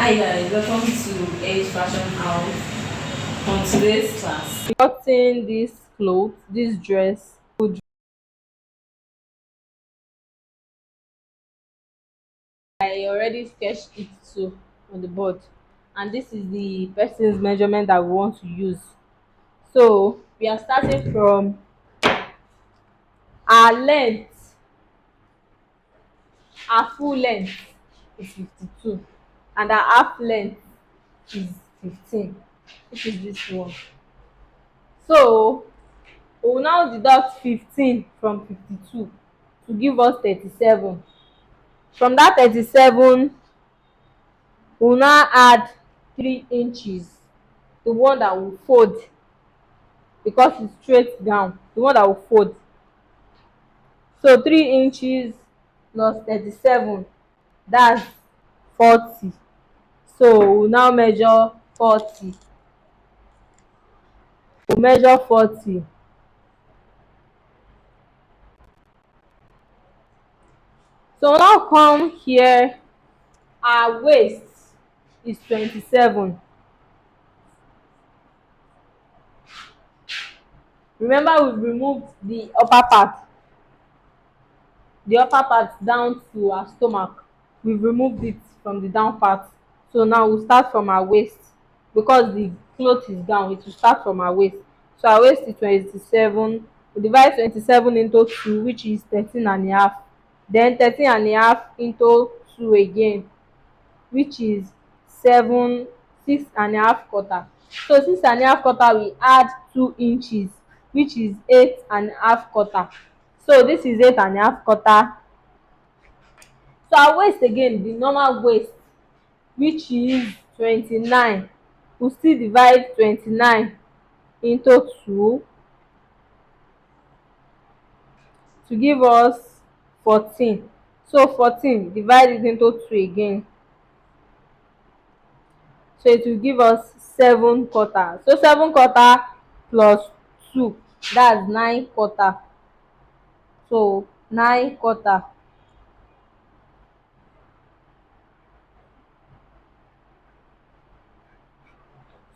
Hi guys, welcome to Age Fashion House. On today's class, Cutting this cloth, this dress. I already sketched it too on the board, and this is the person's measurement that we want to use. So we are starting from our length. Our full length is 52, and our half length is 15, which is this one. So we will now deduct 15 from 52 to give us 37. From that 37, we will now add 3 inches, the one that will fold because it's straight down, the one that will fold. So 3 inches plus 37, that's 40. So we will now measure 40. We measure 40. So now come here, our waist is 27. Remember, we removed the upper part down to our stomach. We've removed it from the down part. So now we'll start from our waist. Because the cloth is down, it will start from our waist. So our waist is 27. We divide 27 into 2, which is 13 and a half. Then 13 and a half into 2 again, which is 7, 6 and a half quarter. So 6 and a half quarter, we add 2 inches, which is 8 and a half quarter. So this is 8 and a half quarter. So our waist again, the normal waist, which is 29, we still divide 29 into 2 to give us 14. So 14, divide it into 2 again, so it will give us 7 quarter. So 7 quarter plus 2, that's 9 quarter. So 9 quarter.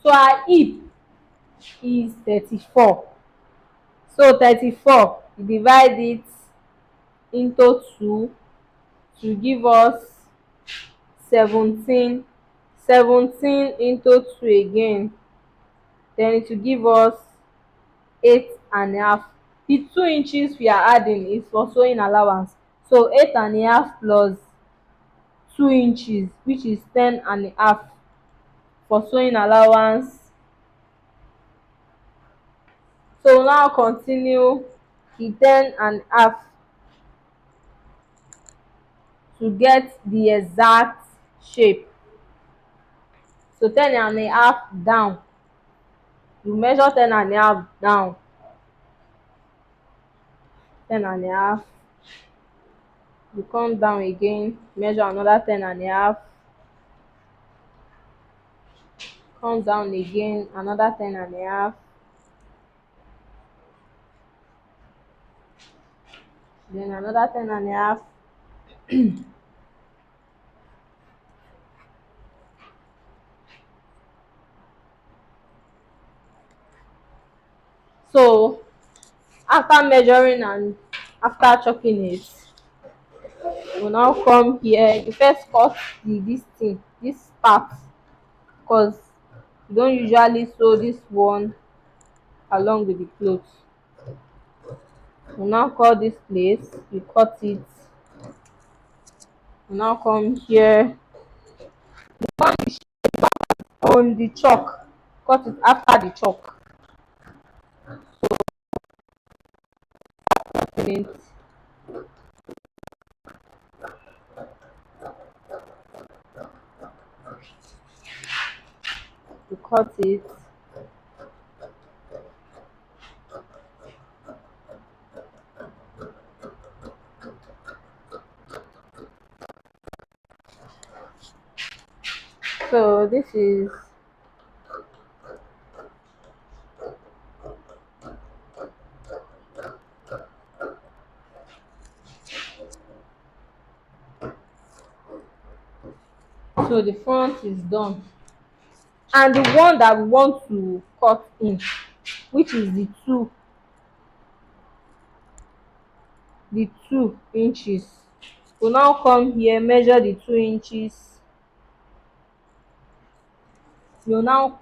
So our hip is 34. So 34, divide it into 2 to give us 17. 17 into 2 again, then it will give us 8 and a half. The 2 inches we are adding is for sewing allowance. So 8 and a half plus 2 inches, which is 10 and a half for sewing allowance. So now continue the 10 and a half to get the exact shape. So 10 and a half down, you measure 10 and a half down, 10 and a half, you come down again, measure another 10 and a half, come down again, another 10 and a half, then another 10 and a half. So after measuring and after chalking it, we now come here. You first cut this part, because you don't usually sew this one along with the cloth. We now cut this place, you cut it. We now come here on the chalk, cut it after the chalk. Then you cut it. So this is So the front is done, and the one that we want to cut in, which is the 2 inches, we'll now come here, measure the 2 inches. You'll now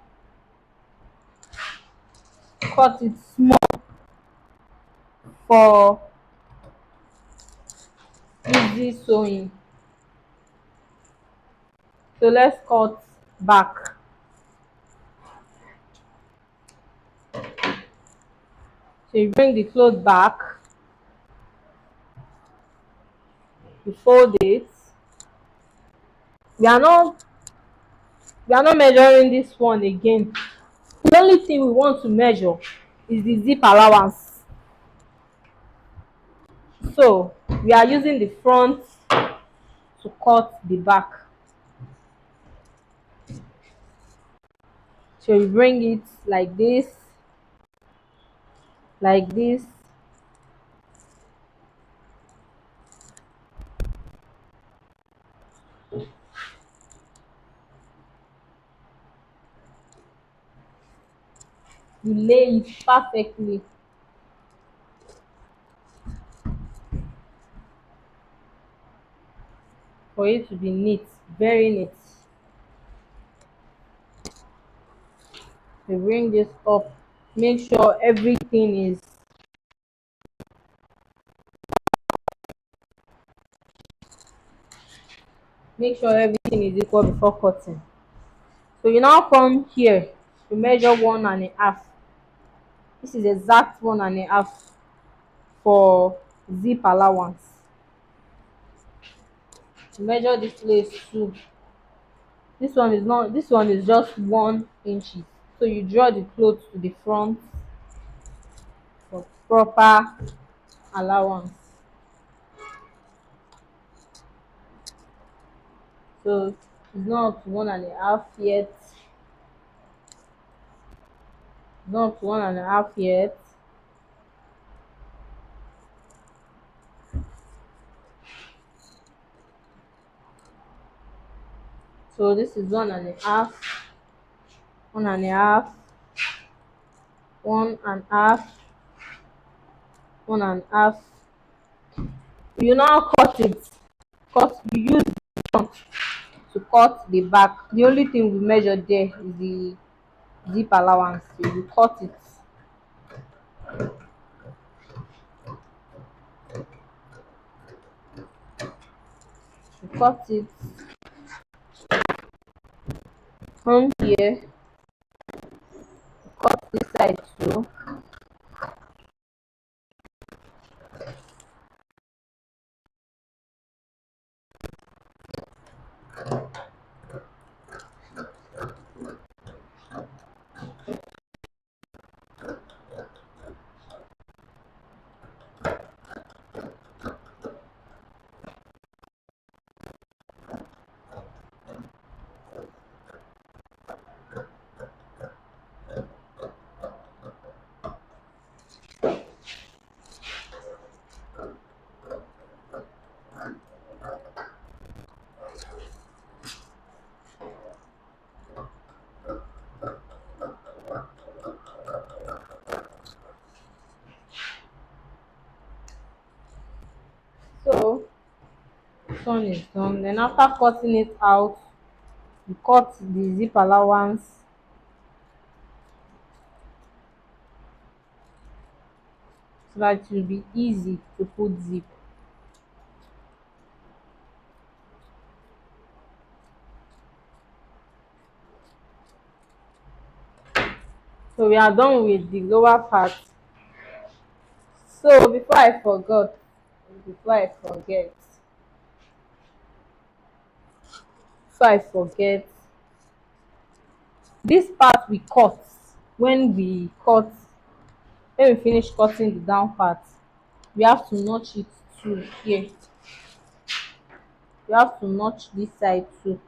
cut it small for easy sewing. So let's cut back. So you bring the cloth back, you fold it. We are not we are not measuring this one again. The only thing we want to measure is the zip allowance. So we are using the front to cut the back. So you bring it like this, like this. You lay it perfectly for it to be neat, very neat. You bring this up, make sure everything is equal before cutting. So you now come here, you measure 1.5. This is exact 1.5 for zip allowance. You measure this place too. This one is just 1 inches. So you draw the cloth to the front for proper allowance. So it's not up to 1.5 yet. It's not up to 1.5 yet. So this is 1.5, 1.5, 1.5, 1.5. You now cut it. You use the front to cut the back. The only thing we measure there is the zip allowance. So you cut it. You cut it. Come here. Cut this side too. So this one is done. Then after cutting it out, you cut the zip allowance so that it will be easy to put zip. So we are done with the lower part. So before I forget, this part we cut when we cut when we finish cutting the down part, we have to notch it too here. We have to notch this side too.